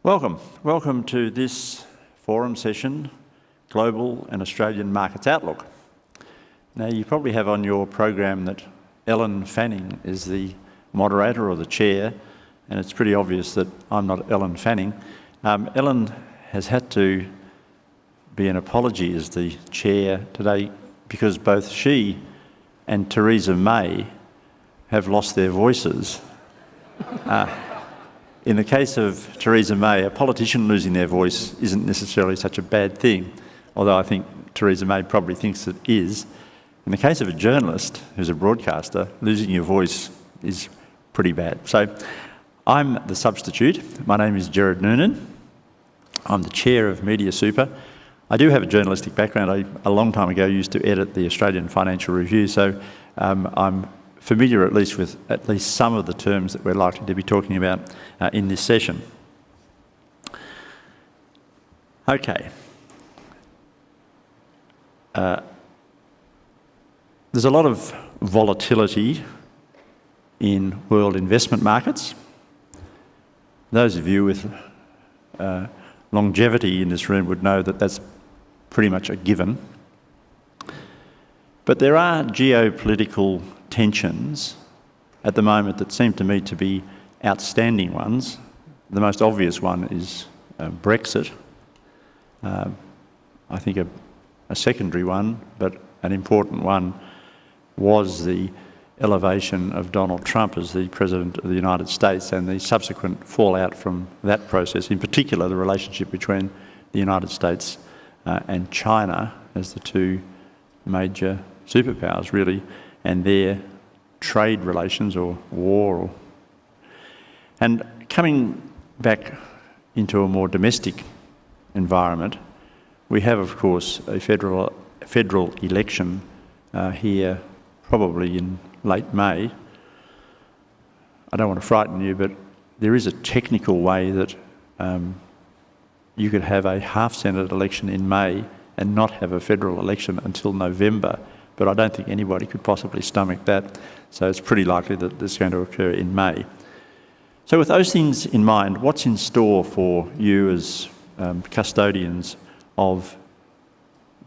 Welcome to this forum session, Global and Australian Markets Outlook. Now, you probably have on your program that Ellen Fanning is the moderator or the chair, and it's pretty obvious that I'm not Ellen Fanning. Ellen has had to be an apology as the chair today because both she and Theresa May have lost their voices. In the case of Theresa May, a politician losing their voice isn't necessarily such a bad thing, although I think Theresa May probably thinks it is. In the case of a journalist who's a broadcaster, losing your voice is pretty bad. So I'm the substitute. My name is Gerard Noonan. I'm the chair of Media Super. I do have a journalistic background. I, a long time ago, used to edit the Australian Financial Review, so I'm familiar at least with at least some of the terms that we're likely to be talking about in this session. Okay. There's a lot of volatility in world investment markets. Those of you with longevity in this room would know that that's pretty much a given. But there are geopolitical tensions at the moment that seem to me to be outstanding ones. The most obvious one is Brexit. I think a secondary one, but an important one, was the elevation of Donald Trump as the President of the United States and the subsequent fallout from that process, in particular the relationship between the United States and China as the two major superpowers, really, and their trade relations or war. And coming back into a more domestic environment, we have, of course, a federal election here probably in late May. I don't want to frighten you, but there is a technical way that you could have a half-Senate election in May and not have a federal election until November, but I don't think anybody could possibly stomach that, so it's pretty likely that this is going to occur in May. So with those things in mind, what's in store for you as custodians of,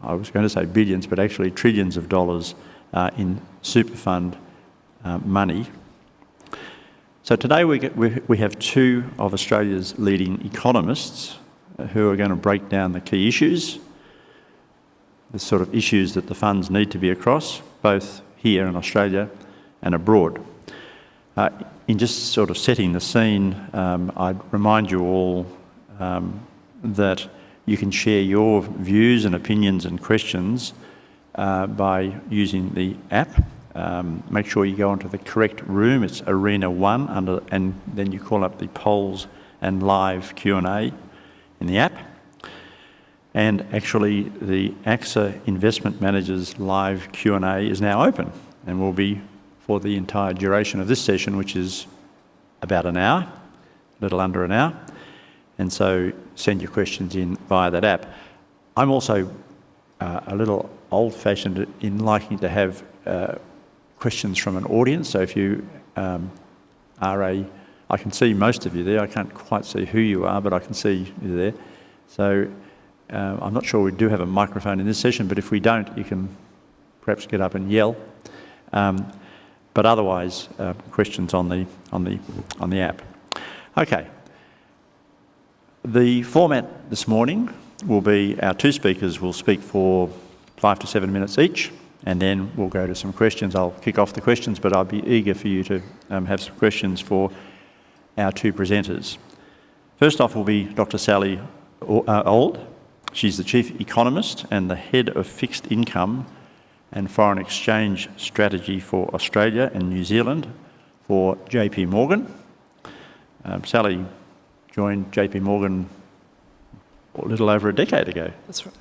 I was going to say billions, but actually trillions of dollars in super fund money? So today we have two of Australia's leading economists who are going to break down the key issues, the sort of issues that the funds need to be across, both here in Australia and abroad. In just sort of setting the scene, I'd remind you all that you can share your views and opinions and questions by using the app. Make sure you go onto the correct room. It's Arena 1, and then you call up the polls and live Q&A in the app. And actually, the AXA Investment Managers live Q&A is now open and will be for the entire duration of this session, which is about an hour, a little under an hour. And so send your questions in via that app. I'm also a little old-fashioned in liking to have questions from an audience. So if you I can see most of you there. I can't quite see who you are, but I can see you there. So I'm not sure we do have a microphone in this session, but if we don't, you can perhaps get up and yell. But otherwise, questions on the app. Okay. The format this morning will be our two speakers will speak for 5 to 7 minutes each, and then we'll go to some questions. I'll kick off the questions, but I'll be eager for you to have some questions for our two presenters. First off will be Dr. Sally Auld. She's the Chief Economist and the Head of Fixed Income and Foreign Exchange Strategy for Australia and New Zealand for JP Morgan. Sally joined JP Morgan a little over a decade ago. That's right.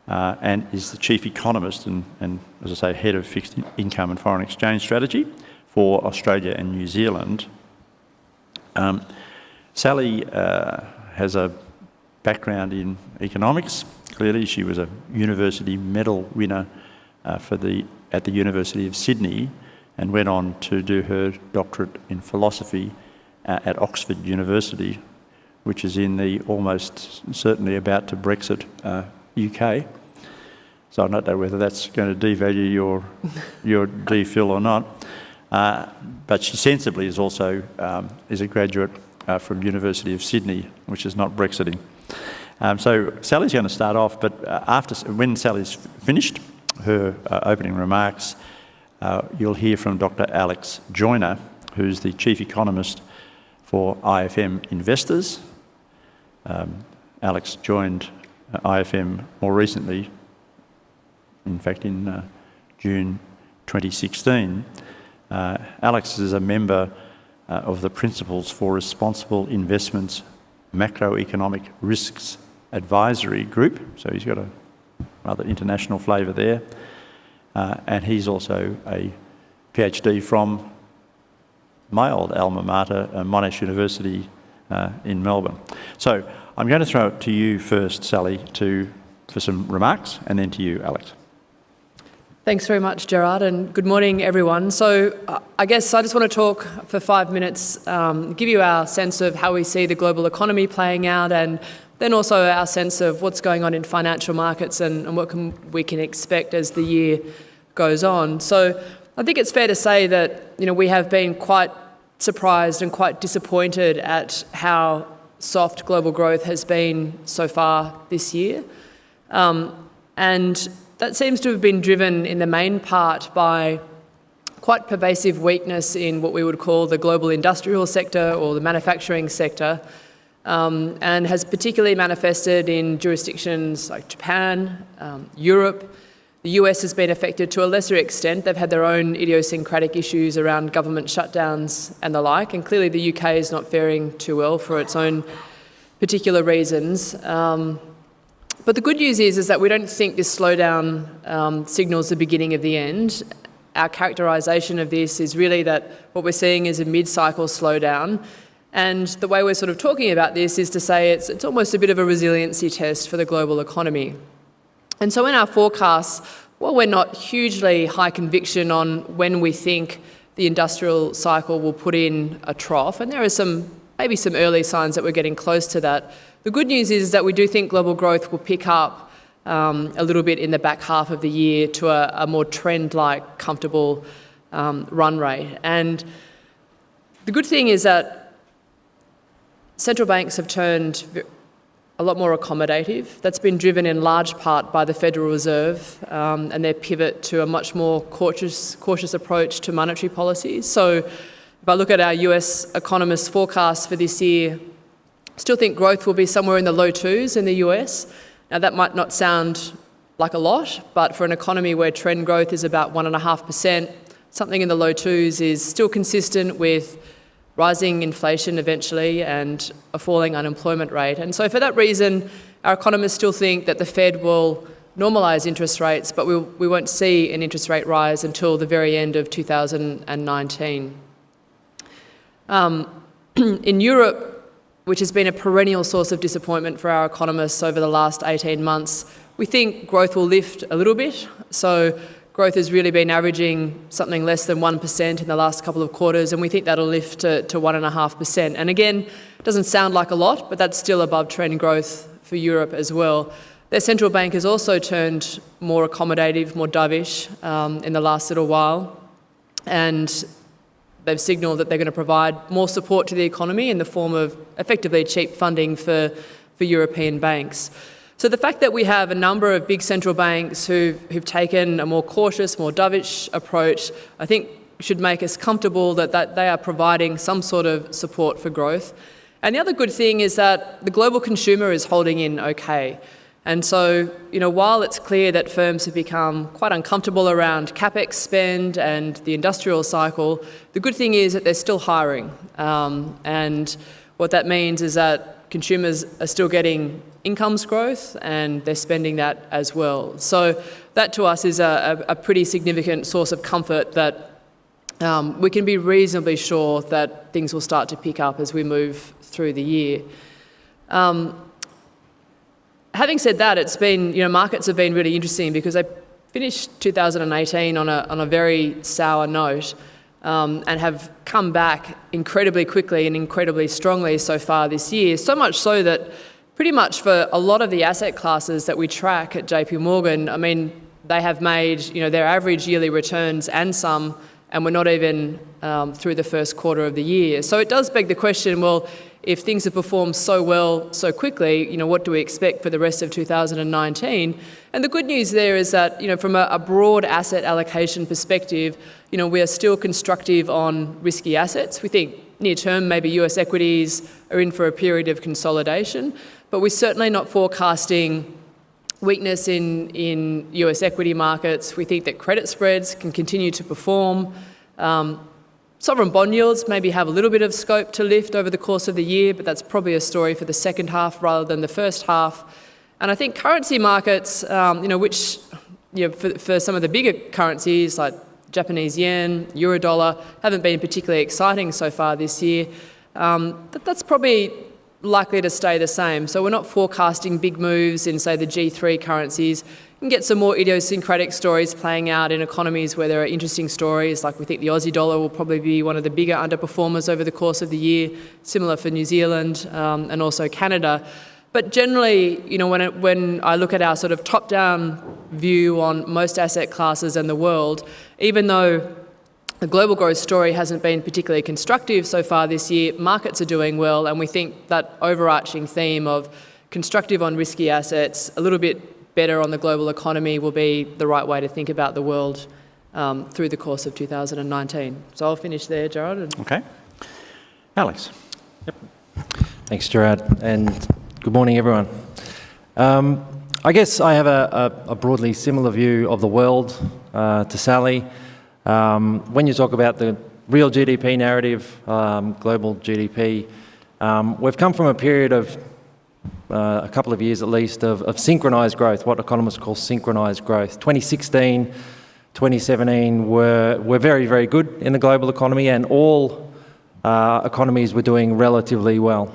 And is the Chief Economist and, as I say, Head of Fixed Income and Foreign Exchange Strategy for Australia and New Zealand. Sally has a background in economics. Clearly, she was a university medal winner at the University of Sydney and went on to do her doctorate in philosophy at Oxford University, which is in the almost certainly about to Brexit UK. So I don't know whether that's going to devalue your DPhil or not. But she sensibly is also is a graduate from University of Sydney, which is not Brexiting. So Sally's going to start off, but when Sally's finished her opening remarks, you'll hear from Dr. Alex Joyner, who's the Chief Economist for IFM Investors. Alex joined IFM more recently, in fact in June 2016. Alex is a member of the Principles for Responsible Investments Macroeconomic Risks Advisory Group, so he's got a rather international flavour there. And he's also a PhD from my old alma mater, Monash University in Melbourne. So I'm going to throw it to you first, Sally, for some remarks, and then to you, Alex. Thanks very much, Gerard, and good morning, everyone. So I guess I just want to talk for 5 minutes, give you our sense of how we see the global economy playing out, and then also our sense of what's going on in financial markets and what we can expect as the year goes on. So I think it's fair to say that we have been quite surprised and quite disappointed at how soft global growth has been so far this year. And that seems to have been driven in the main part by quite pervasive weakness in what we would call the global industrial sector or the manufacturing sector, and has particularly manifested in jurisdictions like Japan, Europe. The US has been affected to a lesser extent. They've had their own idiosyncratic issues around government shutdowns and the like, and clearly the UK is not faring too well for its own particular reasons. But the good news is that we don't think this slowdown signals the beginning of the end. Our characterisation of this is really that what we're seeing is a mid-cycle slowdown. And the way we're sort of talking about this is to say it's almost a bit of a resiliency test for the global economy. And so in our forecasts, while we're not hugely high conviction on when we think the industrial cycle will put in a trough, and there are maybe some early signs that we're getting close to that, the good news is that we do think global growth will pick up a little bit in the back half of the year to a more trend-like, comfortable run rate. And the good thing is that central banks have turned a lot more accommodative. That's been driven in large part by the Federal Reserve and their pivot to a much more cautious approach to monetary policy. So if I look at our US economists' forecast for this year, I still think growth will be somewhere in the low twos in the US. Now that might not sound like a lot, but for an economy where trend growth is about 1.5%, something in the low twos is still consistent with rising inflation eventually and a falling unemployment rate. And so for that reason, our economists still think that the Fed will normalise interest rates, but we won't see an interest rate rise until the very end of 2019. In Europe, which has been a perennial source of disappointment for our economists over the last 18 months, we think growth will lift a little bit. So growth has really been averaging something less than 1% in the last couple of quarters, and we think that'll lift to 1.5%. And again, it doesn't sound like a lot, but that's still above trend growth for Europe as well. Their central bank has also turned more accommodative, more dovish in the last little while, and they've signalled that they're going to provide more support to the economy in the form of effectively cheap funding for European banks. So the fact that we have a number of big central banks who've taken a more cautious, more dovish approach, I think should make us comfortable that they are providing some sort of support for growth. And the other good thing is that the global consumer is holding in okay. And so, while it's clear that firms have become quite uncomfortable around capex spend and the industrial cycle, the good thing is that they're still hiring. And what that means is that consumers are still getting incomes growth and they're spending that as well. So that to us is a pretty significant source of comfort that we can be reasonably sure that things will start to pick up as we move through the year. Having said that, it's been, markets have been really interesting because they finished 2018 on a very sour note. and have come back incredibly quickly and incredibly strongly so far this year. So much so that pretty much for a lot of the asset classes that we track at JP Morgan, I mean, they have made their average yearly returns and some, and we're not even through the first quarter of the year. So it does beg the question, well, if things have performed so well so quickly, what do we expect for the rest of 2019? And the good news there is that, from a broad asset allocation perspective, we are still constructive on risky assets. We think near term, maybe US equities are in for a period of consolidation, but we're certainly not forecasting weakness in US equity markets. We think that credit spreads can continue to perform. Sovereign bond yields maybe have a little bit of scope to lift over the course of the year, but that's probably a story for the second half rather than the first half. And I think currency markets, which for some of the bigger currencies like Japanese yen, euro dollar, haven't been particularly exciting so far this year. That's probably likely to stay the same. So we're not forecasting big moves in, say, the G3 currencies. You can get some more idiosyncratic stories playing out in economies where there are interesting stories, like we think the Aussie dollar will probably be one of the bigger underperformers over the course of the year, similar for New Zealand and also Canada. But generally, when I look at our sort of top-down view on most asset classes in the world, even though the global growth story hasn't been particularly constructive so far this year, markets are doing well, and we think that overarching theme of constructive on risky assets, a little bit better on the global economy will be the right way to think about the world through the course of 2019. So I'll finish there, Gerard. Okay. Alex. Yep. Thanks, Gerard, and good morning, everyone. I guess I have a broadly similar view of the world to Sally. When you talk about the real GDP narrative, global GDP, we've come from a period of a couple of years at least of synchronised growth, what economists call synchronised growth. 2016, 2017 were very, very good in the global economy, and all economies were doing relatively well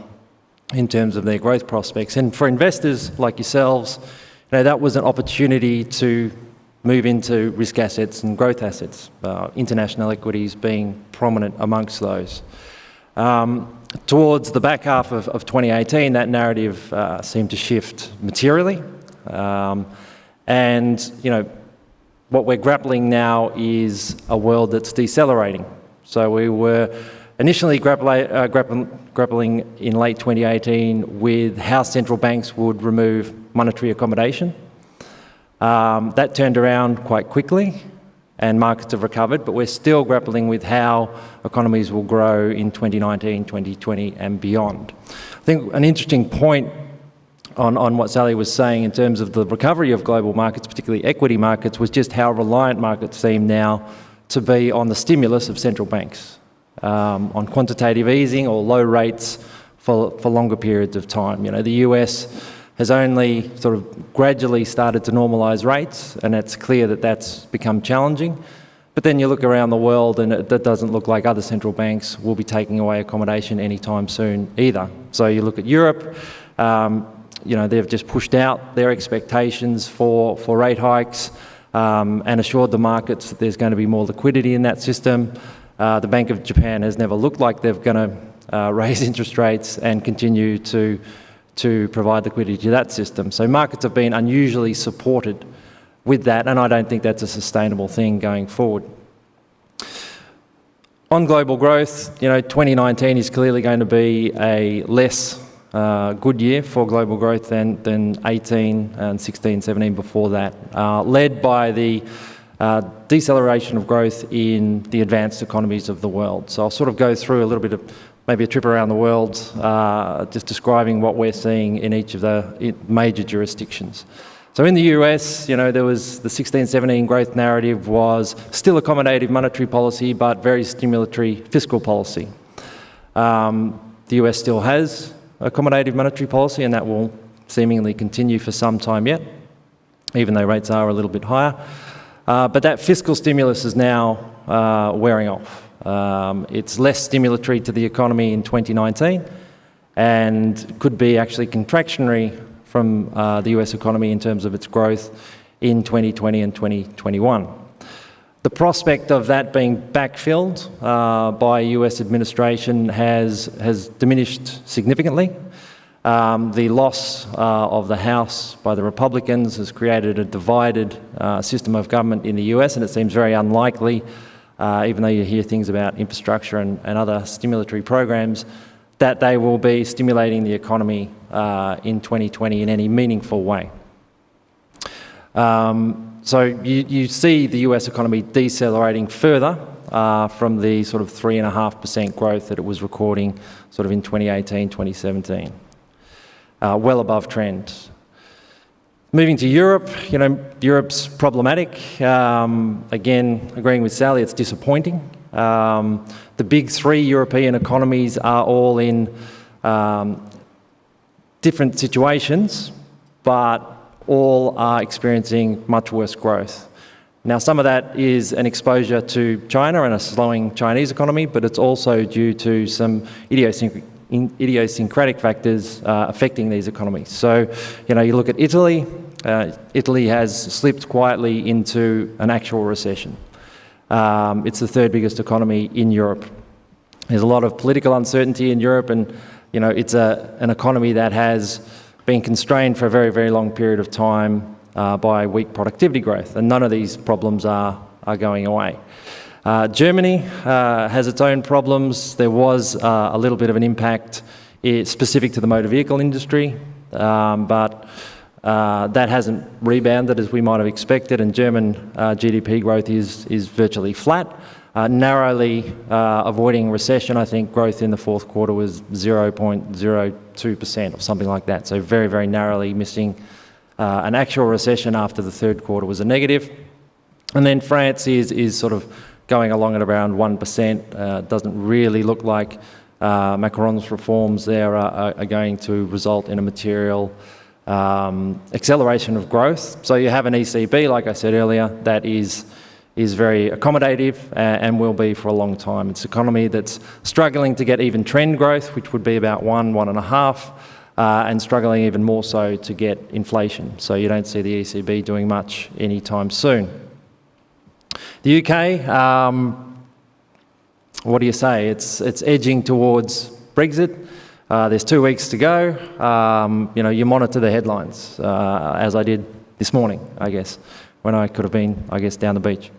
in terms of their growth prospects. And for investors like yourselves, that was an opportunity to move into risk assets and growth assets, international equities being prominent amongst those. Towards the back half of 2018, that narrative seemed to shift materially. And what we're grappling now is a world that's decelerating. So we were initially grappling in late 2018 with how central banks would remove monetary accommodation. That turned around quite quickly and markets have recovered, but we're still grappling with how economies will grow in 2019, 2020 and beyond. I think an interesting point on what Sally was saying in terms of the recovery of global markets, particularly equity markets, was just how reliant markets seem now to be on the stimulus of central banks, on quantitative easing or low rates for longer periods of time. The US has only sort of gradually started to normalise rates, and it's clear that that's become challenging. But then you look around the world and that doesn't look like other central banks will be taking away accommodation anytime soon either. So you look at Europe, they've just pushed out their expectations for rate hikes and assured the markets that there's going to be more liquidity in that system. The Bank of Japan has never looked like they're going to raise interest rates and continue to provide liquidity to that system. So markets have been unusually supported with that, and I don't think that's a sustainable thing going forward. On global growth, 2019 is clearly going to be a less good year for global growth than 18 and 16, 17 before that, led by the deceleration of growth in the advanced economies of the world. So I'll sort of go through a little bit of maybe a trip around the world, just describing what we're seeing in each of the major jurisdictions. So in the US, there was the 16-17 growth narrative was still accommodative monetary policy, but very stimulatory fiscal policy. The US still has accommodative monetary policy, and that will seemingly continue for some time yet, even though rates are a little bit higher. But that fiscal stimulus is now wearing off. It's less stimulatory to the economy in 2019 and could be actually contractionary from the US economy in terms of its growth in 2020 and 2021. The prospect of that being backfilled by US administration has diminished significantly. The loss of the House by the Republicans has created a divided system of government in the US, and it seems very unlikely, even though you hear things about infrastructure and other stimulatory programs, that they will be stimulating the economy in 2020 in any meaningful way. So you see the US economy decelerating further from the sort of 3.5% growth that it was recording sort of in 2018, 2017. Well above trend. Moving to Europe, Europe's problematic. Again, agreeing with Sally, it's disappointing. The big three European economies are all in different situations, but all are experiencing much worse growth. Now, some of that is an exposure to China and a slowing Chinese economy, but it's also due to some idiosyncratic factors affecting these economies. So, you look at Italy. Italy has slipped quietly into an actual recession. It's the third biggest economy in Europe. There's a lot of political uncertainty in Europe, and it's an economy that has been constrained for a very, very long period of time by weak productivity growth, and none of these problems are going away. Germany has its own problems. There was a little bit of an impact specific to the motor vehicle industry, but that hasn't rebounded as we might have expected, and German GDP growth is virtually flat. Narrowly avoiding recession. I think growth in the fourth quarter was 0.02% or something like that. So very, very narrowly missing an actual recession after the third quarter was a negative. And then France is sort of going along at around 1%. Doesn't really look like Macron's reforms there are going to result in a material acceleration of growth. So you have an ECB, like I said earlier, that is very accommodative and will be for a long time. It's an economy that's struggling to get even trend growth, which would be about 1.5, and struggling even more so to get inflation. So you don't see the ECB doing much anytime soon. The UK, what do you say? It's edging towards Brexit. There's 2 weeks to go. You monitor the headlines, as I did this morning, I guess, when I could have been, down the beach.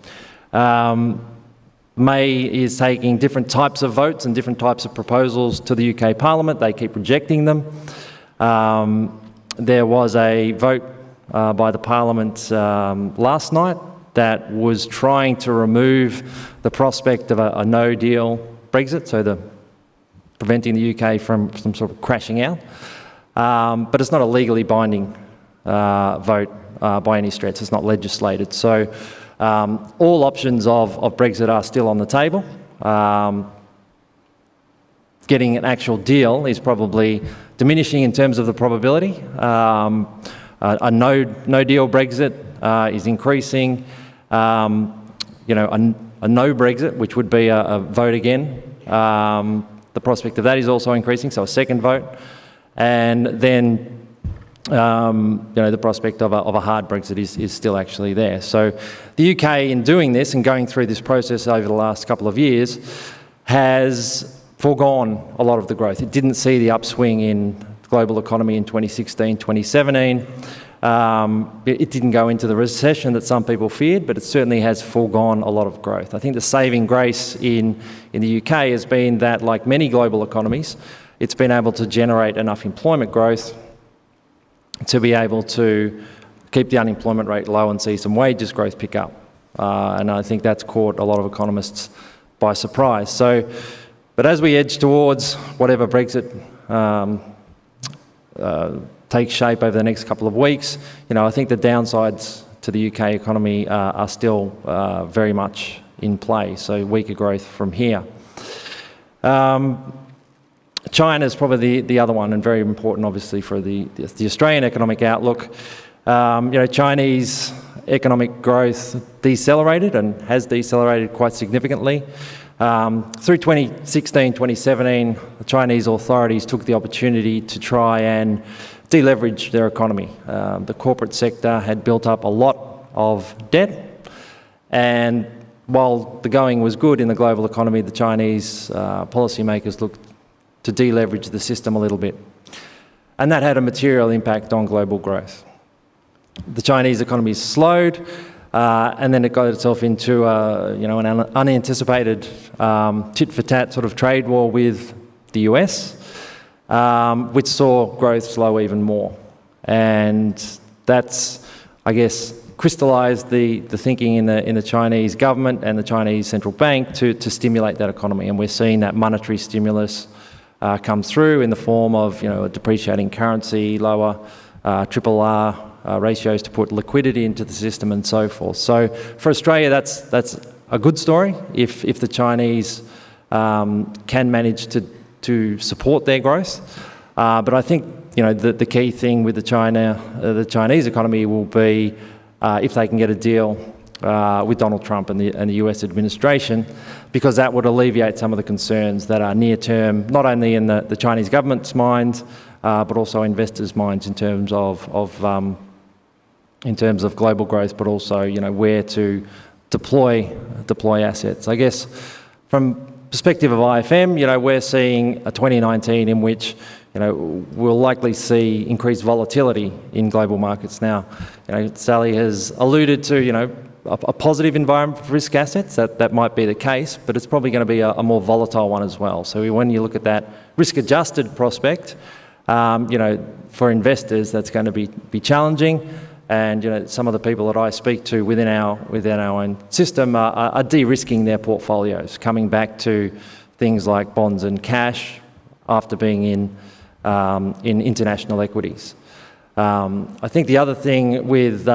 May is taking different types of votes and different types of proposals to the UK Parliament. They keep rejecting them. There was a vote by the Parliament last night that was trying to remove the prospect of a no-deal Brexit, so preventing the UK from some sort of crashing out. But it's not a legally binding vote by any stretch. It's not legislated. So all options of Brexit are still on the table. Getting an actual deal is probably diminishing in terms of the probability. A no-deal Brexit is increasing. A no Brexit, which would be a vote again, the prospect of that is also increasing, so a second vote. And then the prospect of a hard Brexit is still actually there. So the UK, in doing this and going through this process over the last couple of years, has foregone a lot of the growth. It didn't see the upswing in the global economy in 2016, 2017. It didn't go into the recession that some people feared, but it certainly has foregone a lot of growth. I think the saving grace in the UK has been that, like many global economies, it's been able to generate enough employment growth to be able to keep the unemployment rate low and see some wages growth pick up. And I think that's caught a lot of economists by surprise. But as we edge towards whatever Brexit takes shape over the next couple of weeks, I think the downsides to the UK economy are still very much in play, so weaker growth from here. China is probably the other one, and very important, obviously, for the Australian economic outlook. Chinese economic growth decelerated and has decelerated quite significantly. Through 2016, 2017, the Chinese authorities took the opportunity to try and deleverage their economy. The corporate sector had built up a lot of debt, and while the going was good in the global economy, the Chinese policymakers looked to deleverage the system a little bit. And that had a material impact on global growth. The Chinese economy slowed, and then it got itself into an unanticipated tit-for-tat sort of trade war with the US, which saw growth slow even more. And that's, I guess, crystallised the thinking in the Chinese government and the Chinese central bank to stimulate that economy. And we're seeing that monetary stimulus come through in the form of a depreciating currency, lower RRR ratios to put liquidity into the system and so forth. So for Australia, that's a good story if the Chinese can manage to support their growth. But I think the key thing with the Chinese economy will be if they can get a deal with Donald Trump and the US administration, because that would alleviate some of the concerns that are near term, not only in the Chinese government's minds, but also investors' minds in terms of global growth, but also where to deploy assets. I guess from perspective of IFM, we're seeing a 2019 in which we'll likely see increased volatility in global markets now. Sally has alluded to a positive environment for risk assets. That might be the case, but it's probably going to be a more volatile one as well. So when you look at that risk-adjusted prospect, for investors, that's going to be challenging. And some of the people that I speak to within our own system are de-risking their portfolios, coming back to things like bonds and cash after being in international equities. I think the other thing with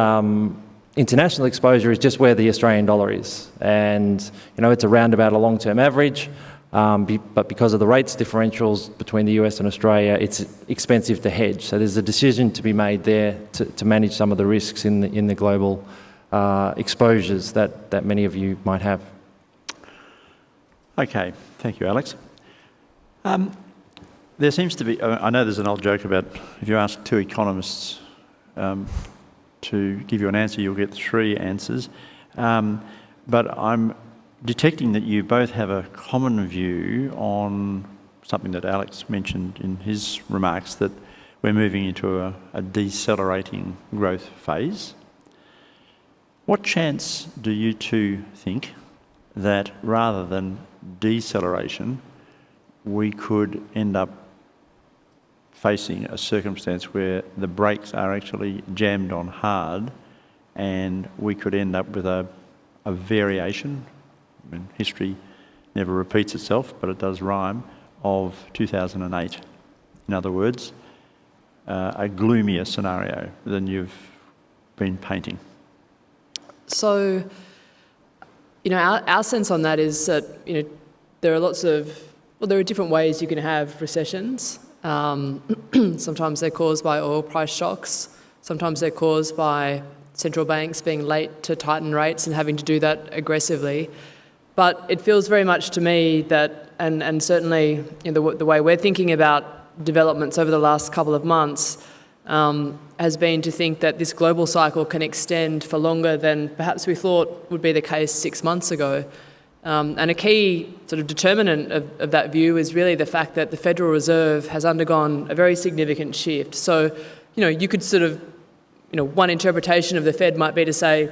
international exposure is just where the Australian dollar is, and it's around about a long-term average. But because of the rates differentials between the US and Australia, it's expensive to hedge. So there's a decision to be made there to manage some of the risks in the global exposures that many of you might have. Okay, thank you, Alex. There seems to be, I know there's an old joke about if you ask two economists to give you an answer, you'll get three answers. But I'm detecting that you both have a common view on something that Alex mentioned in his remarks, that we're moving into a decelerating growth phase. What chance do you two think that rather than deceleration, we could end up facing a circumstance where the brakes are actually jammed on hard and we could end up with a variation? I mean, history never repeats itself, but it does rhyme, of 2008. In other words, a gloomier scenario than you've been painting. So, our sense on that is that, there are different ways you can have recessions. Sometimes they're caused by oil price shocks. Sometimes they're caused by central banks being late to tighten rates and having to do that aggressively. But it feels very much to me that, and certainly the way we're thinking about developments over the last couple of months has been to think that this global cycle can extend for longer than perhaps we thought would be the case 6 months ago. And a key sort of determinant of that view is really the fact that the Federal Reserve has undergone a very significant shift. So, you could sort of, one interpretation of the Fed might be to say,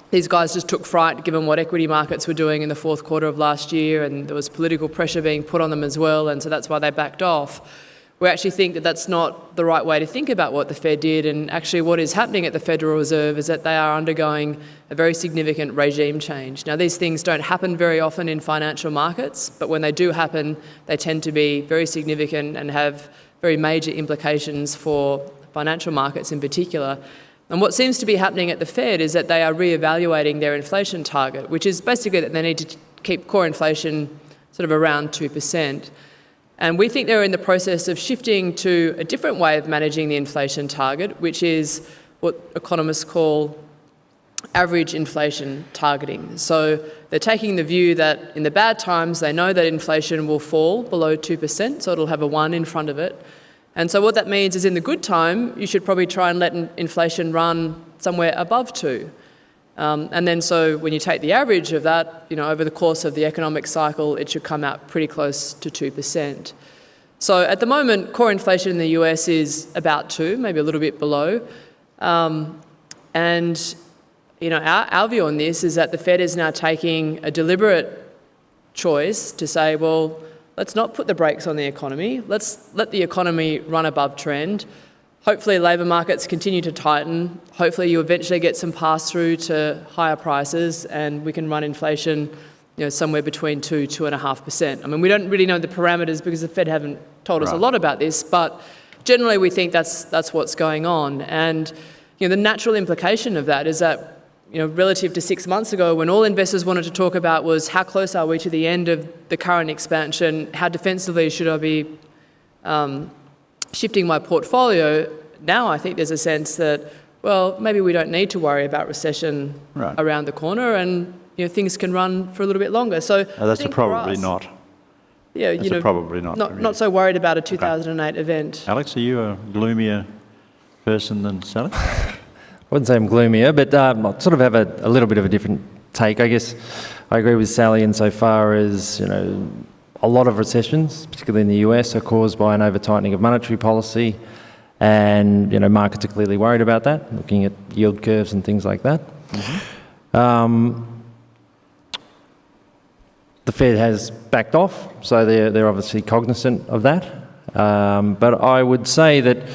these guys just took fright given what equity markets were doing in the fourth quarter of last year, and there was political pressure being put on them as well, and so that's why they backed off. We actually think that that's not the right way to think about what the Fed did, and actually what is happening at the Federal Reserve is that they are undergoing a very significant regime change. Now, these things don't happen very often in financial markets, but when they do happen, they tend to be very significant and have very major implications for financial markets in particular. And what seems to be happening at the Fed is that they are re-evaluating their inflation target, which is basically that they need to keep core inflation sort of around 2%. And we think they're in the process of shifting to a different way of managing the inflation target, which is what economists call average inflation targeting. So they're taking the view that in the bad times, they know that inflation will fall below 2%, so it'll have a 1 in front of it. And so what that means is in the good time, you should probably try and let inflation run somewhere above 2. And then so when you take the average of that, over the course of the economic cycle, it should come out pretty close to 2%. So at the moment, core inflation in the US is about 2, maybe a little bit below. And our view on this is that the Fed is now taking a deliberate choice to say, well, let's not put the brakes on the economy. Let's let the economy run above trend. Hopefully labour markets continue to tighten. Hopefully you eventually get some pass-through to higher prices and we can run inflation somewhere between 2–2.5%. I mean, we don't really know the parameters because the Fed haven't told us a lot about this, but generally we think that's what's going on. And the natural implication of that is that relative to 6 months ago, when all investors wanted to talk about was how close are we to the end of the current expansion, how defensively should I be shifting my portfolio, now I think there's a sense that, well, maybe we don't need to worry about recession around the corner and things can run for a little bit longer. So that's probably not. Yeah, that's probably not. Not so worried about a 2008 event. Alex, are you a gloomier person than Sally? I wouldn't say I'm gloomier, but I sort of have a little bit of a different take. I guess I agree with Sally insofar as, a lot of recessions, particularly in the US, are caused by an over-tightening of monetary policy, and, markets are clearly worried about that, looking at yield curves and things like that. The Fed has backed off, so they're obviously cognizant of that. But I would say that,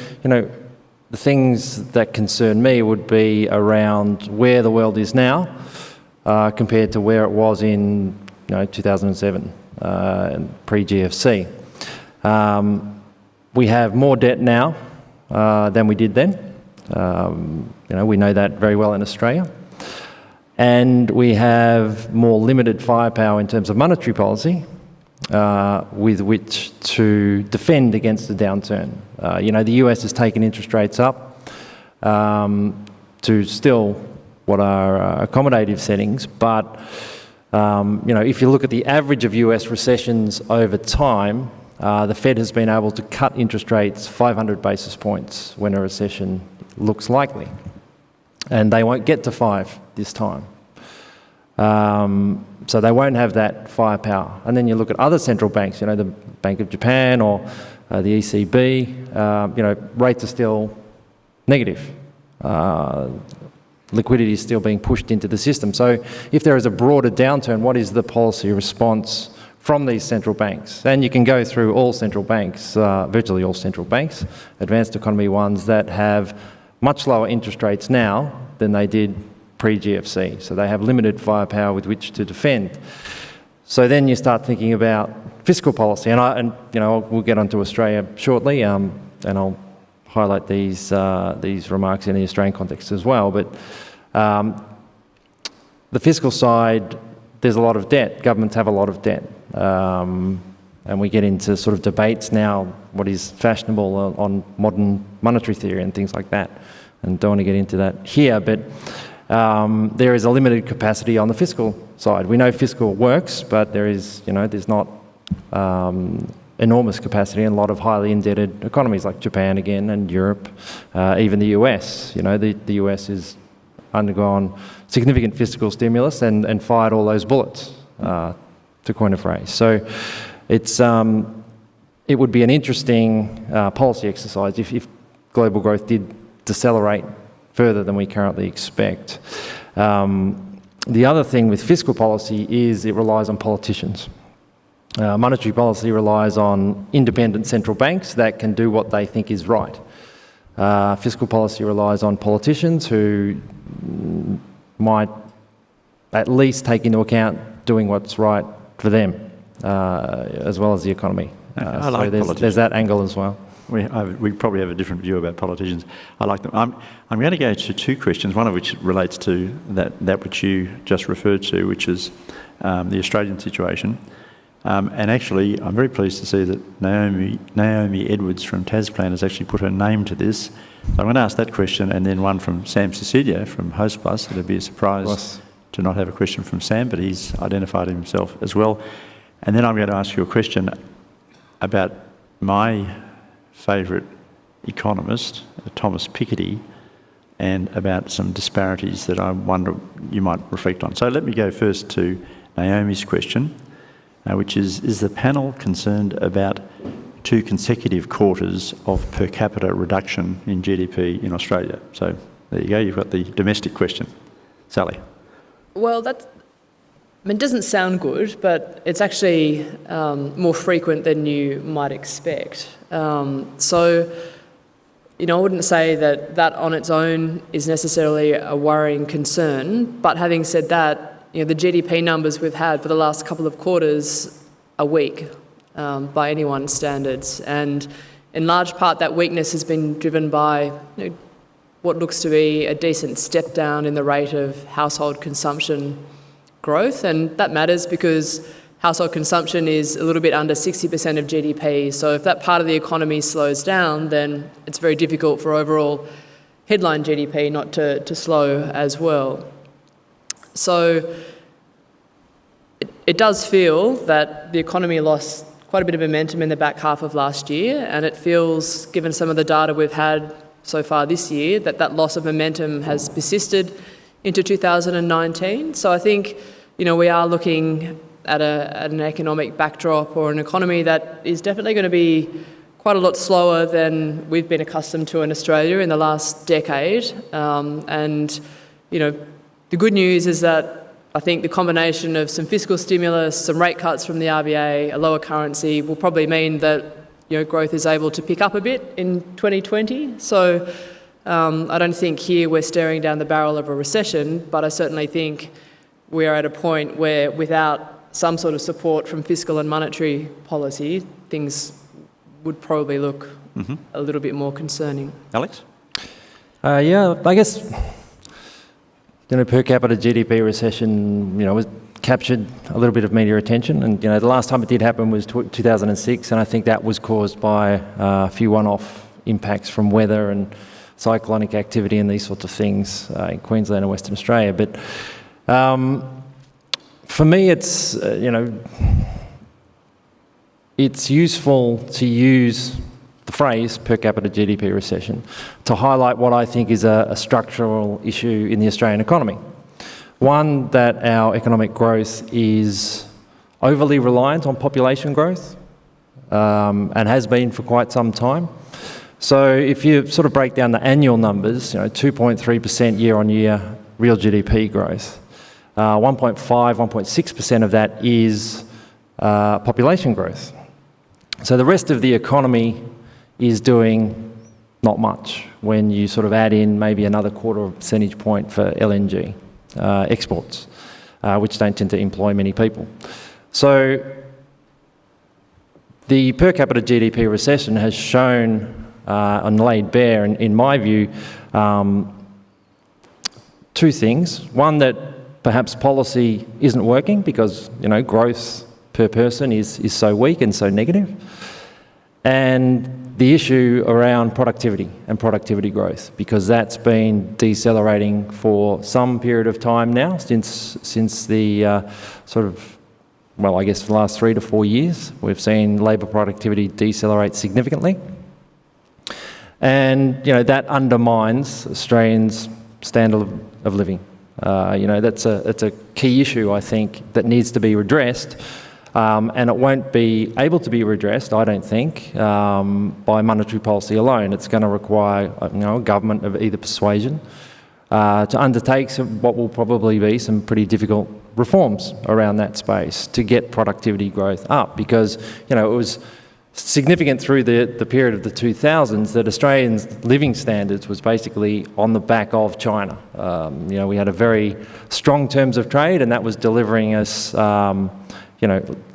the things that concern me would be around where the world is now compared to where it was in 2007 and pre-GFC. We have more debt now than we did then. We know that very well in Australia. And we have more limited firepower in terms of monetary policy with which to defend against the downturn. The US has taken interest rates up to still what are accommodative settings, but if you look at the average of US recessions over time, the Fed has been able to cut interest rates 500 basis points when a recession looks likely. And they won't get to 5 this time. So they won't have that firepower. And then you look at other central banks, the Bank of Japan or the ECB, rates are still negative. Liquidity is still being pushed into the system. So if there is a broader downturn, what is the policy response from these central banks? And you can go through all central banks, virtually all central banks, advanced economy ones that have much lower interest rates now than they did pre-GFC. So they have limited firepower with which to defend. So then you start thinking about fiscal policy, and we'll get onto Australia shortly, and I'll highlight these remarks in the Australian context as well. But the fiscal side, there's a lot of debt. Governments have a lot of debt. And we get into sort of debates now, what is fashionable on modern monetary theory and things like that. And don't want to get into that here, but there is a limited capacity on the fiscal side. We know fiscal works, but there is, there's not enormous capacity in a lot of highly indebted economies like Japan again and Europe, even the US. The US has undergone significant fiscal stimulus and fired all those bullets, to coin a phrase. So it would be an interesting policy exercise if global growth did decelerate further than we currently expect. The other thing with fiscal policy is it relies on politicians. Monetary policy relies on independent central banks that can do what they think is right. Fiscal policy relies on politicians who might at least take into account doing what's right for them, as well as the economy. I like politicians. There's that angle as well. We probably have a different view about politicians. I like them. I'm going to go to two questions, one of which relates to that which you just referred to, which is the Australian situation. And actually, I'm very pleased to see that Naomi Edwards from Tasplan has actually put her name to this. So I'm going to ask that question, and then one from Sam Cecilia from Hostplus. It'd be a surprise to not have a question from Sam, but he's identified himself as well. And then I'm going to ask you a question about my favourite economist, Thomas Piketty, and about some disparities that I wonder you might reflect on. So let me go first to Naomi's question, which is the panel concerned about 2 consecutive quarters of per capita reduction in GDP in Australia? So there you go, you've got the domestic question. Sally. Well, it doesn't sound good, but it's actually more frequent than you might expect. I wouldn't say that on its own is necessarily a worrying concern, but having said that, the GDP numbers we've had for the last couple of quarters are weak by anyone's standards, and in large part that weakness has been driven by what looks to be a decent step down in the rate of household consumption growth, and that matters because household consumption is a little bit under 60% of GDP. So if that part of the economy slows down, then it's very difficult for overall headline GDP not to slow as well. So it does feel that the economy lost quite a bit of momentum in the back half of last year, and it feels, given some of the data we've had so far this year, that loss of momentum has persisted into 2019. So I think, we are looking at an economic backdrop or an economy that is definitely going to be quite a lot slower than we've been accustomed to in Australia in the last decade. The good news is that I think the combination of some fiscal stimulus, some rate cuts from the RBA, a lower currency will probably mean that growth is able to pick up a bit in 2020. So I don't think here we're staring down the barrel of a recession, but I certainly think we are at a point where without some sort of support from fiscal and monetary policy, things would probably look a little bit more concerning. Alex? Yeah, I guess, per capita GDP recession, was captured a little bit of media attention. And, the last time it did happen was 2006, and I think that was caused by a few one-off impacts from weather and cyclonic activity and these sorts of things in Queensland and Western Australia. But for me, it's, it's useful to use the phrase per capita GDP recession to highlight what I think is a structural issue in the Australian economy. One, that our economic growth is overly reliant on population growth and has been for quite some time. So if you sort of break down the annual numbers, 2.3% year on year real GDP growth, 1.5, 1.6% of that is population growth. So the rest of the economy is doing not much when you sort of add in maybe another quarter of a percentage point for LNG exports, which don't tend to employ many people. So the per capita GDP recession has shown and laid bare, in my view, two things. One, that perhaps policy isn't working because, growth per person is so weak and so negative. And the issue around productivity and productivity growth, because that's been decelerating for some period of time now, since the the last 3 to 4 years, we've seen labour productivity decelerate significantly. And, that undermines Australians' standard of living. That's a key issue, I think, that needs to be redressed. And it won't be able to be redressed, I don't think, by monetary policy alone. It's going to require, a government of either persuasion to undertake what will probably be some pretty difficult reforms around that space to get productivity growth up. Because, it was significant through the period of the 2000s that Australians' living standards was basically on the back of China. We had a very strong terms of trade, and that was delivering us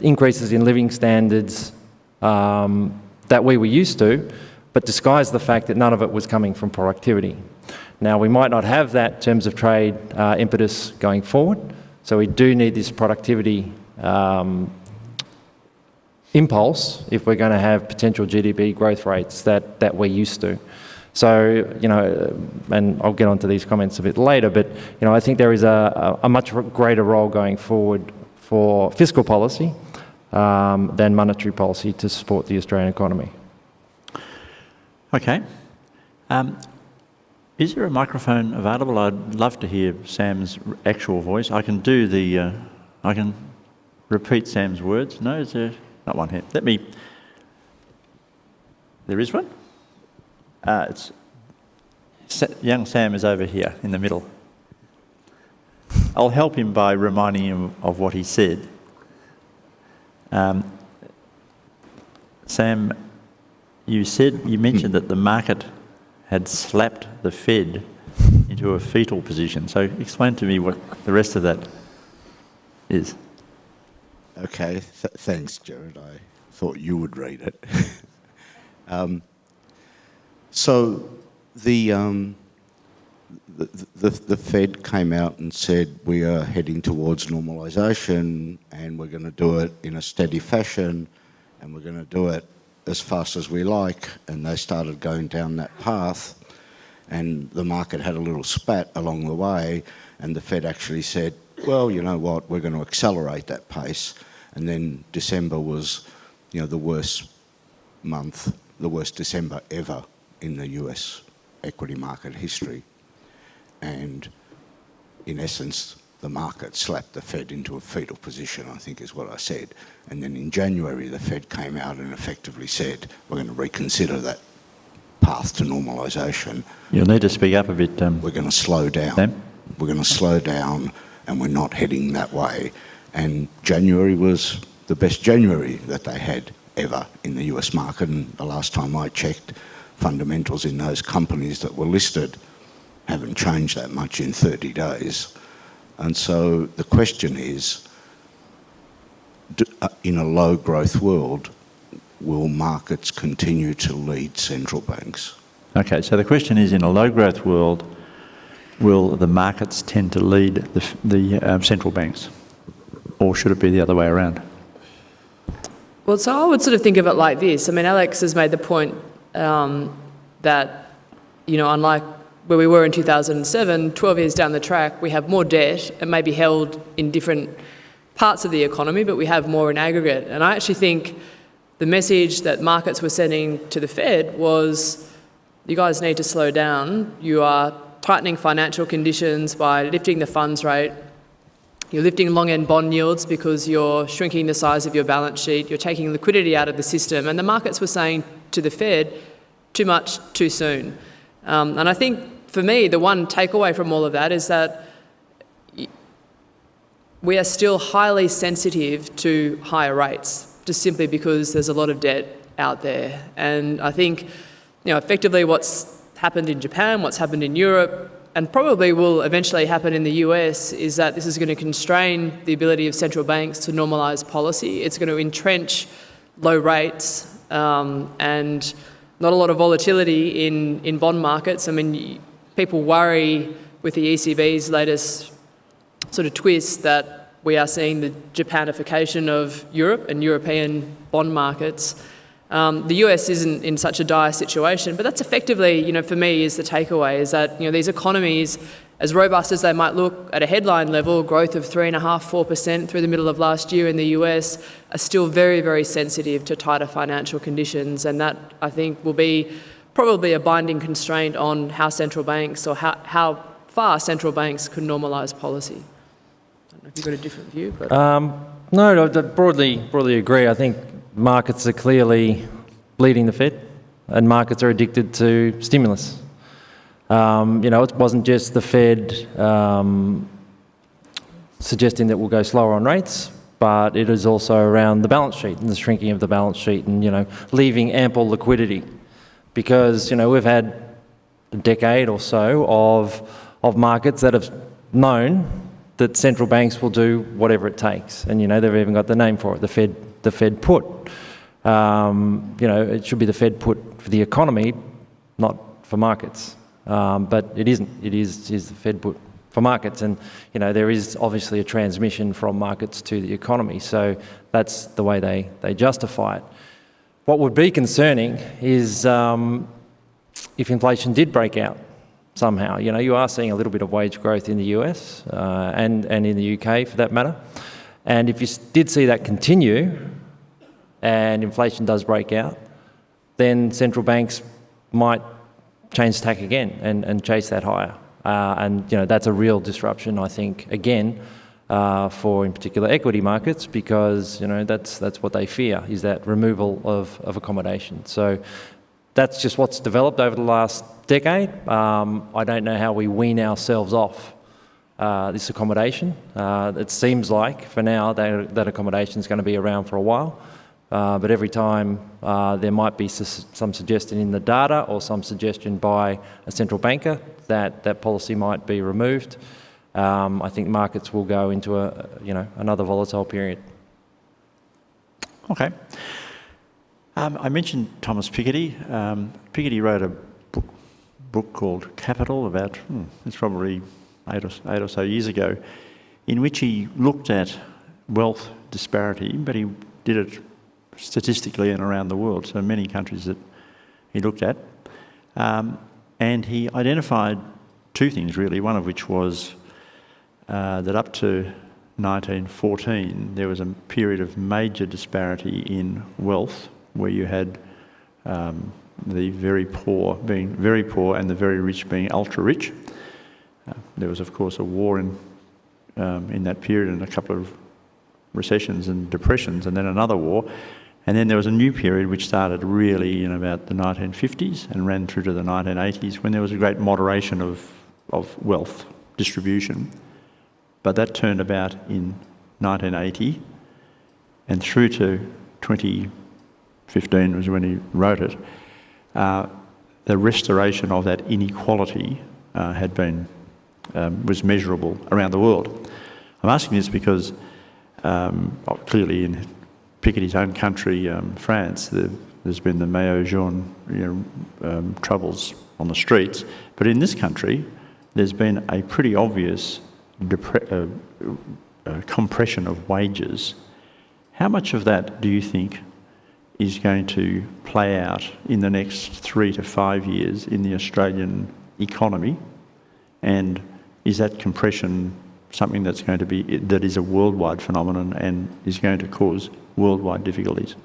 increases in living standards that we were used to, but disguised the fact that none of it was coming from productivity. Now, we might not have that terms of trade impetus going forward, so we do need this productivity impulse if we're going to have potential GDP growth rates that we're used to. So, and I'll get onto these comments a bit later, but, I think there is a much greater role going forward for fiscal policy than monetary policy to support the Australian economy. Okay. Is there a microphone available? I'd love to hear Sam's actual voice. I can do the, I can repeat Sam's words. No, is there not one here? There is one? Young Sam is over here in the middle. I'll help him by reminding him of what he said. Sam, you mentioned that the market had slapped the Fed into a fetal position. So explain to me what the rest of that is. Okay, thanks, Gerard. I thought you would read it. So the Fed came out and said we are heading towards normalisation, and we're going to do it in a steady fashion, and we're going to do it as fast as we like. And they started going down that path, and the market had a little spat along the way, and the Fed actually said, well, you know what, we're going to accelerate that pace. And then December was, the worst month, the worst December ever in the US equity market history. And in essence, the market slapped the Fed into a fetal position, I think is what I said. And then in January, the Fed came out and effectively said, we're going to reconsider that path to normalisation. You'll need to speak up a bit. We're going to slow down. Sam? We're going to slow down, and we're not heading that way. And January was the best January that they had ever in the US market. And the last time I checked, fundamentals in those companies that were listed haven't changed that much in 30 days. And so the question is, in a low growth world, will markets continue to lead central banks? Okay, so the question is, in a low growth world, will the markets tend to lead the central banks? Or should it be the other way around? Well, so I would sort of think of it like this. I mean, Alex has made the point that, unlike where we were in 2007, 12 years down the track, we have more debt. It may be held in different parts of the economy, but we have more in aggregate. And I actually think the message that markets were sending to the Fed was, you guys need to slow down. You are tightening financial conditions by lifting the funds rate. You're lifting long-end bond yields because you're shrinking the size of your balance sheet. You're taking liquidity out of the system. And the markets were saying to the Fed, too much, too soon. And I think, for me, the one takeaway from all of that is that we are still highly sensitive to higher rates, just simply because there's a lot of debt out there. And I think, effectively what's happened in Japan, what's happened in Europe, and probably will eventually happen in the US, is that this is going to constrain the ability of central banks to normalise policy. It's going to entrench low rates and not a lot of volatility in bond markets. I mean, people worry with the ECB's latest sort of twist that we are seeing the Japanification of Europe and European bond markets. The US isn't in such a dire situation, but that's effectively, for me, is the takeaway, is that, these economies, as robust as they might look at a headline level, growth of 3.5–4% through the middle of last year in the US, are still very, very sensitive to tighter financial conditions. And that, I think, will be probably a binding constraint on how central banks, or how far central banks could normalise policy. I don't know if you've got a different view, but... No, I broadly agree. I think markets are clearly leading the Fed, and markets are addicted to stimulus. It wasn't just the Fed suggesting that we'll go slower on rates, but it is also around the balance sheet and the shrinking of the balance sheet and, leaving ample liquidity. Because, we've had a decade or so of markets that have known that central banks will do whatever it takes. And, they've even got the name for it, the Fed put. It should be the Fed put for the economy, not for markets. But it isn't. It is the Fed put for markets. And, there is obviously a transmission from markets to the economy. So that's the way they justify it. What would be concerning is if inflation did break out somehow. You are seeing a little bit of wage growth in the US and in the UK for that matter. And if you did see that continue and inflation does break out, then central banks might change tack again and chase that higher. And that's a real disruption, I think, again, for in particular equity markets, because that's what they fear, is that removal of accommodation. So that's just what's developed over the last decade. I don't know how we wean ourselves off this accommodation. It seems like, for now, that accommodation is going to be around for a while. But every time there might be some suggestion in the data or some suggestion by a central banker that policy might be removed, I think markets will go into another volatile period. Okay. I mentioned Thomas Piketty. Piketty wrote a book called Capital about, it's probably eight or so years ago, in which he looked at wealth disparity, but he did it statistically and around the world, so many countries that he looked at. And he identified two things, really, one of which was that up to 1914, there was a period of major disparity in wealth, where you had the very poor being very poor and the very rich being ultra-rich. There was, of course, a war in that period and a couple of recessions and depressions, and then another war. And then there was a new period which started really in about the 1950s and ran through to the 1980s, when there was a great moderation of wealth distribution. But that turned about in 1980, and through to 2015 was when he wrote it. The restoration of that inequality was measurable around the world. I'm asking this because clearly in Piketty's own country, France, there's been the Maillot Jaune troubles on the streets, but in this country there's been a pretty obvious compression of wages. How much of that do you think is going to play out in the next 3 to 5 years in the Australian economy? And is that compression something that is a worldwide phenomenon and is going to cause worldwide difficulties?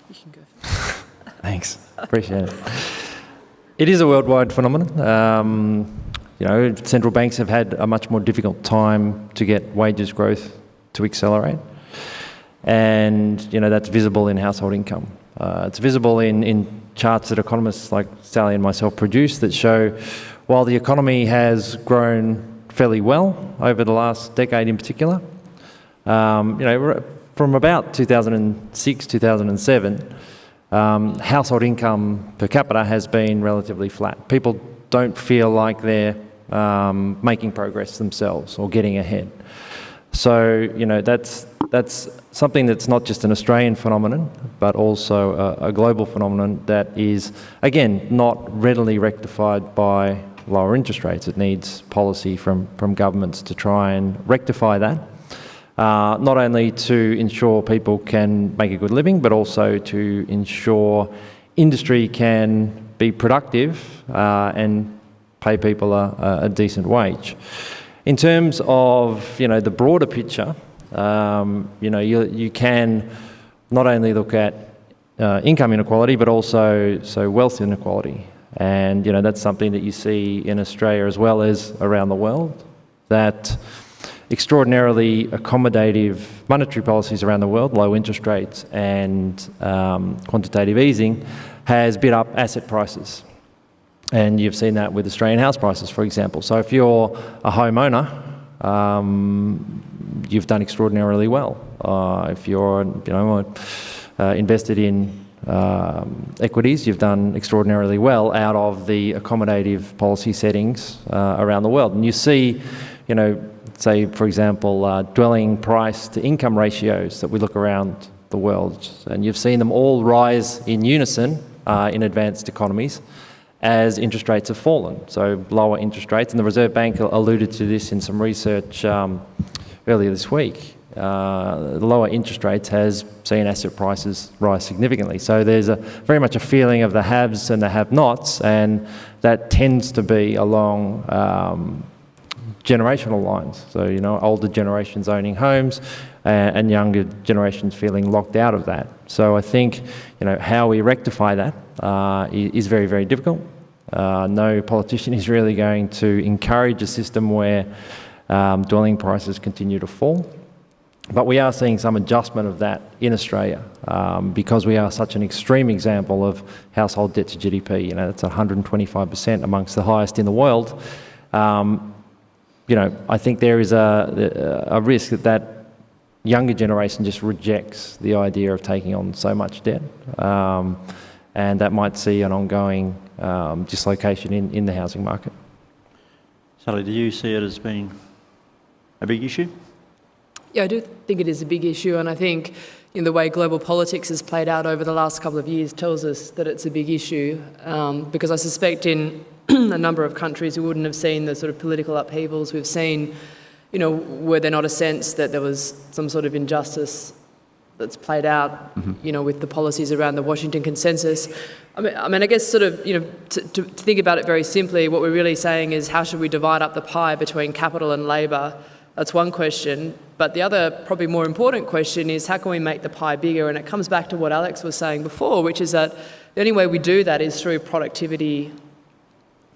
You can go. Thanks, appreciate it. It is a worldwide phenomenon. Central banks have had a much more difficult time to get wages growth to accelerate. And, that's visible in household income. It's visible in charts that economists like Sally and myself produce that show while the economy has grown fairly well over the last decade in particular, from about 2006, 2007, household income per capita has been relatively flat. People don't feel like they're making progress themselves or getting ahead. So, that's something that's not just an Australian phenomenon, but also a global phenomenon that is, again, not readily rectified by lower interest rates. It needs policy from governments to try and rectify that, not only to ensure people can make a good living, but also to ensure industry can be productive and pay people a decent wage. In terms of the broader picture, you can not only look at income inequality, but also wealth inequality. And that's something that you see in Australia as well as around the world, that extraordinarily accommodative monetary policies around the world, low interest rates and quantitative easing, has bid up asset prices. And you've seen that with Australian house prices, for example. So if you're a homeowner, you've done extraordinarily well. If you're invested in equities, you've done extraordinarily well out of the accommodative policy settings around the world. And you see, say, for example, dwelling price to income ratios that we look around the world, and you've seen them all rise in unison in advanced economies as interest rates have fallen. So lower interest rates, and the Reserve Bank alluded to this in some research earlier this week. Lower interest rates has seen asset prices rise significantly. So there's very much a feeling of the haves and the have-nots, and that tends to be along generational lines. So, older generations owning homes, and younger generations feeling locked out of that. So I think, how we rectify that is very, very difficult. No politician is really going to encourage a system where dwelling prices continue to fall. But we are seeing some adjustment of that in Australia because we are such an extreme example of household debt to GDP. It's 125%, amongst the highest in the world. I think there is a risk that younger generation just rejects the idea of taking on so much debt, and that might see an ongoing dislocation in the housing market. Sally, do you see it as being a big issue? Yeah, I do think it is a big issue, and I think the way global politics has played out over the last couple of years tells us that it's a big issue, because I suspect in a number of countries we wouldn't have seen the sort of political upheavals we've seen, were there not a sense that there was some sort of injustice that's played out, with the policies around the Washington Consensus. I mean, I guess sort of, to think about it very simply, what we're really saying is how should we divide up the pie between capital and labour? That's one question. But the other, probably more important question is how can we make the pie bigger? And it comes back to what Alex was saying before, which is that the only way we do that is through productivity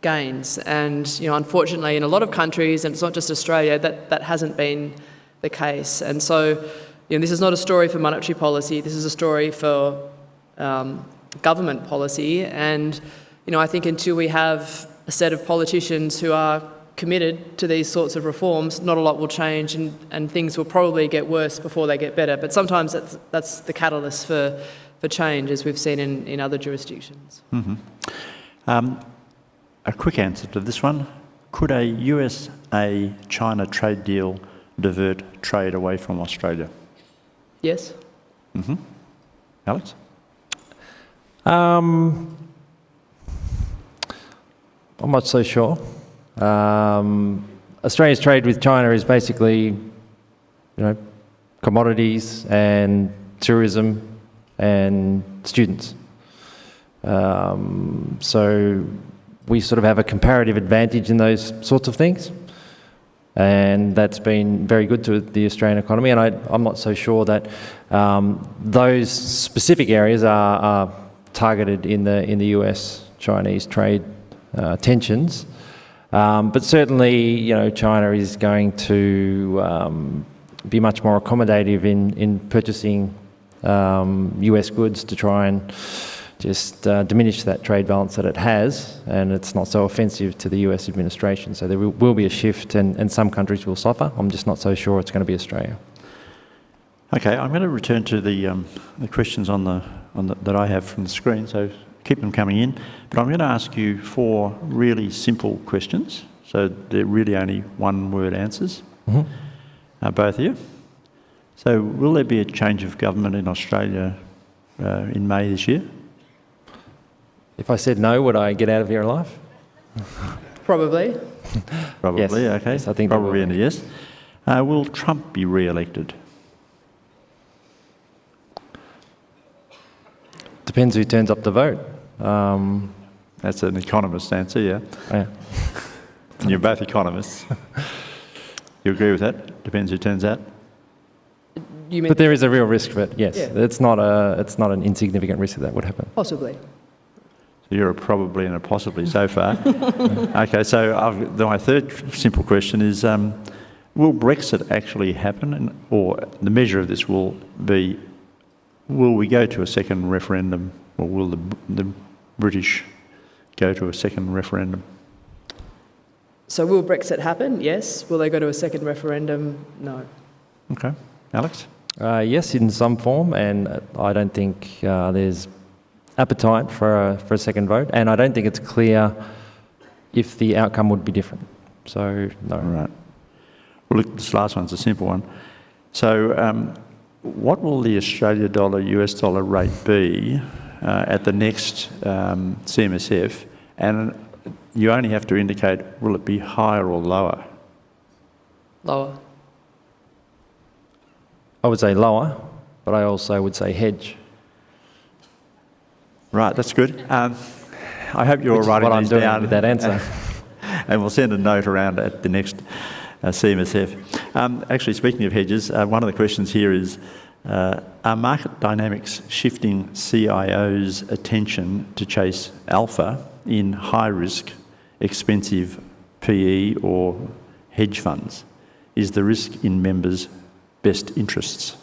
gains. And, unfortunately, in a lot of countries, and it's not just Australia, that hasn't been the case. And so, this is not a story for monetary policy. This is a story for government policy. And, I think until we have a set of politicians who are committed to these sorts of reforms, not a lot will change, and things will probably get worse before they get better. But sometimes that's the catalyst for change, as we've seen in other jurisdictions. A quick answer to this one. Could a USA-China trade deal divert trade away from Australia? Yes? Alex? I'm not so sure. Australia's trade with China is basically, commodities and tourism and students. So we sort of have a comparative advantage in those sorts of things, and that's been very good to the Australian economy. And I'm not so sure that those specific areas are targeted in the US-Chinese trade tensions. But certainly, China is going to be much more accommodative in purchasing US goods to try and just diminish that trade balance that it has, and it's not so offensive to the US administration. So there will be a shift, and some countries will suffer. I'm just not so sure it's going to be Australia. Okay, I'm going to return to the questions that I have from the screen. So keep them coming in. But I'm going to ask you 4 really simple questions. So they're really only one-word answers, both of you. So will there be a change of government in Australia in May this year? If I said no, would I get out of here alive? Probably. Probably, Yes. okay. Yes, I think probably there will a yes. Will Trump be re-elected? Depends who turns up the vote. That's an economist's answer, yeah. Yeah. And you're both economists. You agree with that? Depends who turns out? You mean But there is a real risk of it, yes. Yeah. It's not an insignificant risk that would happen. possibly. So you're a probably and a possibly so far. Okay, so my third simple question is, will Brexit actually happen? Or the measure of this will be, will we go to a second referendum, or will the British go to a second referendum? So will Brexit happen? Yes. Will they go to a second referendum? No. Okay. Alex? Yes, in some form, and I don't think there's appetite for a second vote, and I don't think it's clear if the outcome would be different. So, no. All right. Well, look, this last one's a simple one. So, what will the Australia dollar, US dollar rate be at the next CMSF? And you only have to indicate, will it be higher or lower? Lower. I would say lower, but I also would say hedge. Right, that's good. I hope you're Which is writing what I'm these doing down with that answer. And we'll send a note around at the next CMSF. Actually, speaking of hedges, one of the questions here is, are market dynamics shifting CIOs' attention to chase alpha in high-risk, expensive PE or hedge funds? Is the risk in members' best interests?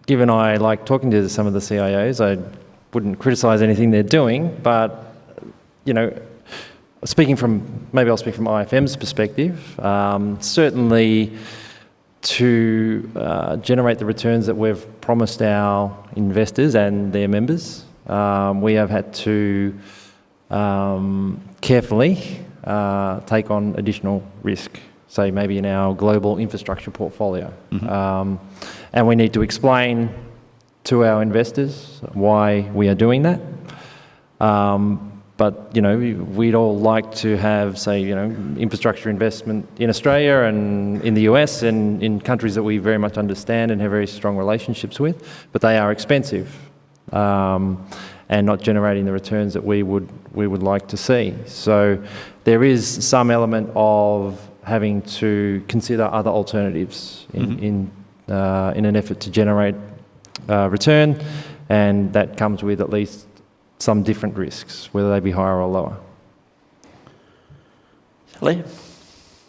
Given I like talking to some of the CIOs, I wouldn't criticise anything they're doing, but, you know, maybe I'll speak from IFM's perspective. Certainly to generate the returns that we've promised our investors and their members, we have had to carefully take on additional risk, say maybe in our global infrastructure portfolio. And we need to explain to our investors why we are doing that. But, you know, we'd all like to have, say, you know, infrastructure investment in Australia and in the US and in countries that we very much understand and have very strong relationships with, but they are expensive and not generating the returns that we would like to see. So there is some element of having to consider other alternatives in an effort to generate return, and that comes with at least some different risks, whether they be higher or lower. Sally,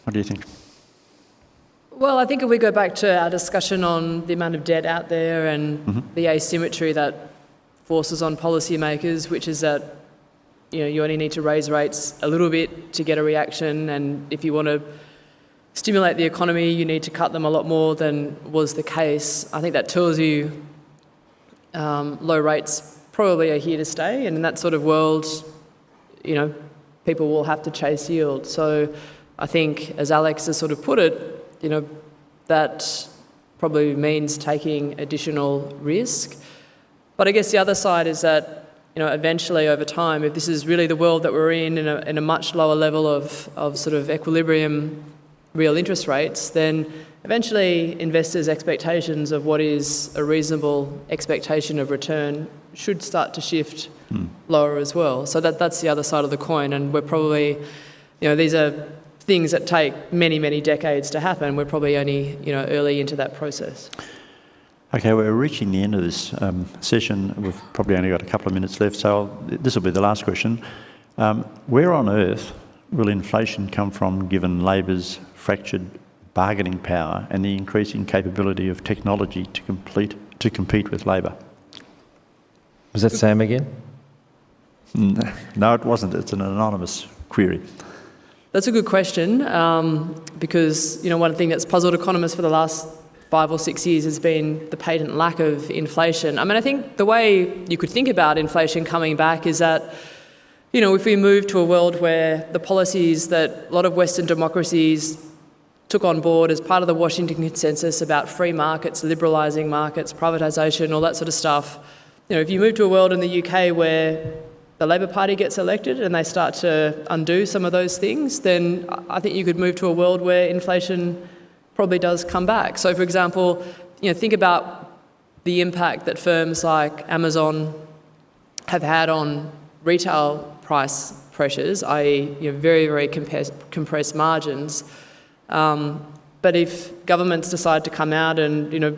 what do you think? Well, I think if we go back to our discussion on the amount of debt out there and the asymmetry that forces on policymakers, which is that, you know, you only need to raise rates a little bit to get a reaction, and if you want to stimulate the economy, you need to cut them a lot more than was the case. I think that tells you low rates probably are here to stay, and in that sort of world, you know, people will have to chase yield. So I think, as Alex has sort of put it, you know, that probably means taking additional risk. But I guess the other side is that, you know, eventually over time, if this is really the world that we're in a much lower level of sort of equilibrium real interest rates, then eventually investors' expectations of what is a reasonable expectation of return should start to shift lower as well. So that's the other side of the coin, and we're probably, you know, these are things that take many, many decades to happen. We're probably only, you know, early into that process. Okay, we're reaching the end of this session. We've probably only got a couple of minutes left, so this will be the last question. Where on earth will inflation come from, given Labor's fractured bargaining power and the increasing capability of technology to compete with Labor? Was that Sam again? No, it wasn't. It's an anonymous query. That's a good question, because, you know, one thing that's puzzled economists for the last 5 or 6 years has been the patent lack of inflation. I mean, I think the way you could think about inflation coming back is that, you know, if we move to a world where the policies that a lot of Western democracies took on board as part of the Washington Consensus about free markets, liberalising markets, privatisation, all that sort of stuff, you know, if you move to a world in the UK where the Labor Party gets elected and they start to undo some of those things, then I think you could move to a world where inflation probably does come back. So, for example, you know, think about the impact that firms like Amazon have had on retail price pressures, i.e., you know, very, very compressed margins. But if governments decide to come out and, you know,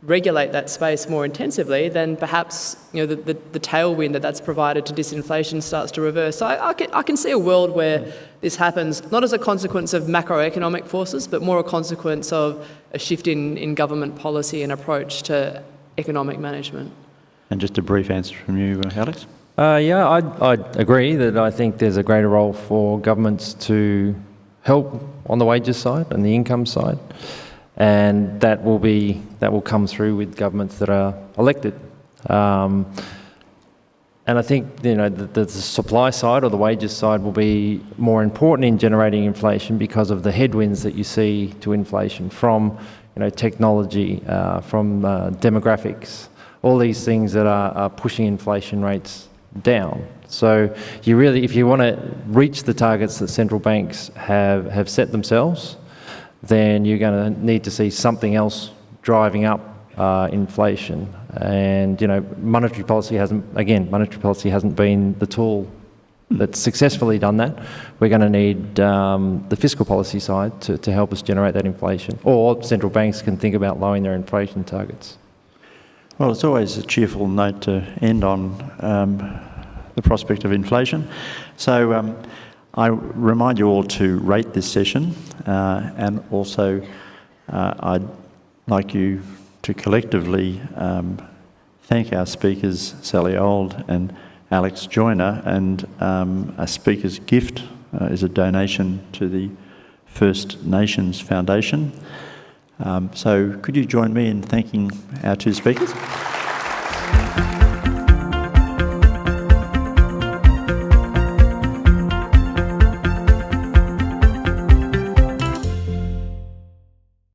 regulate that space more intensively, then perhaps, you know, the tailwind that's provided to disinflation starts to reverse. So I can see a world where this happens, not as a consequence of macroeconomic forces, but more a consequence of a shift in government policy and approach to economic management. And just a brief answer from you, Alex? Yeah, I'd agree that I think there's a greater role for governments to help on the wages side and the income side. And that will come through with governments that are elected. And I think, you know, the supply side or the wages side will be more important in generating inflation because of the headwinds that you see to inflation from, you know, technology, from demographics, all these things that are pushing inflation rates down. So you really, if you want to reach the targets that central banks have set themselves, then you're going to need to see something else driving up inflation. And, you know, monetary policy hasn't been the tool that's successfully done that, we're going to need the fiscal policy side to help us generate that inflation. Or central banks can think about lowering their inflation targets. Well, it's always a cheerful note to end on the prospect of inflation. So I remind you all to rate this session, and also I'd like you to collectively thank our speakers, Sally Old and Alex Joyner, and a speaker's gift is a donation to the First Nations Foundation. So could you join me in thanking our two speakers?